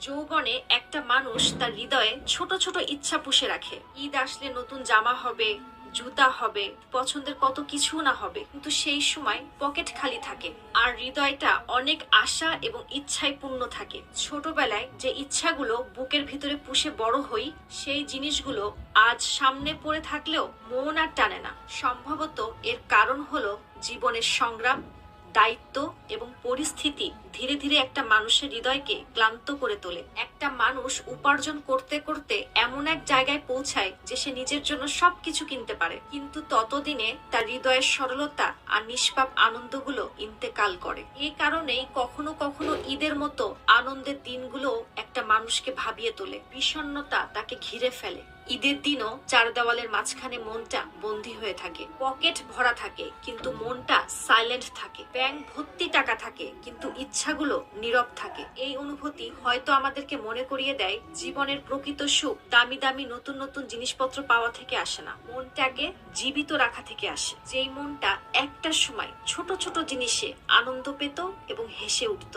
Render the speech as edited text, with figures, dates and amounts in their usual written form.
যৌবনে একটা মানুষ তার হৃদয়ে ছোট ছোট ইচ্ছা পুষে রাখে। ঈদ আসলে নতুন জামা হবে, জুতা হবে, পছন্দের কত কিছু না হবে, কিন্তু সেই সময় পকেট খালি থাকে আর হৃদয়টা অনেক আশা এবং ইচ্ছায় পূর্ণ থাকে। ছোটবেলায় যে ইচ্ছাগুলো বুকের ভিতরে পুষে বড় হই, সেই জিনিসগুলো আজ সামনে পড়ে থাকলেও মন আর টানে না। সম্ভবত এর কারণ হলো জীবনের সংগ্রাম, দায়িত্ব এবং পরিস্থিতি ধীরে ধীরে একটা মানুষের হৃদয়কে ক্লান্ত করে তোলে। একটা মানুষ উপার্জন করতে করতে এমন এক জায়গায় পৌঁছায় যে সে নিজের জন্য সবকিছু কিনতে পারে, কিন্তু ততদিনে তার হৃদয়ের সরলতা আর নিষ্পাপ আনন্দগুলো ইন্তেকাল করে। এই কারণেই কখনো কখনো ঈদের মতো আনন্দের দিনগুলো একটা মানুষকে ভাবিয়ে তোলে। বিষণ্ণতা তাকে ঘিরে ফেলে। ঈদের দিনও চার দেওয়ালের মাঝখানে মনটা বন্দী হয়ে থাকে। পকেট ভরা থাকে কিন্তু মনটা সাইলেন্ট থাকে। ব্যাংক ভর্তি টাকা থাকে কিন্তু ইচ্ছাগুলো নীরব থাকে। এই অনুভূতি হয়তো আমাদেরকে মনে করিয়ে দেয় জীবনের প্রকৃত সুখ দামি দামি নতুন নতুন জিনিসপত্র পাওয়া থেকে আসে না, মনটাকে জীবিত রাখা থেকে আসে। যেই মনটা একটা সময় ছোট ছোট জিনিসে আনন্দ পেত এবং হেসে উঠত।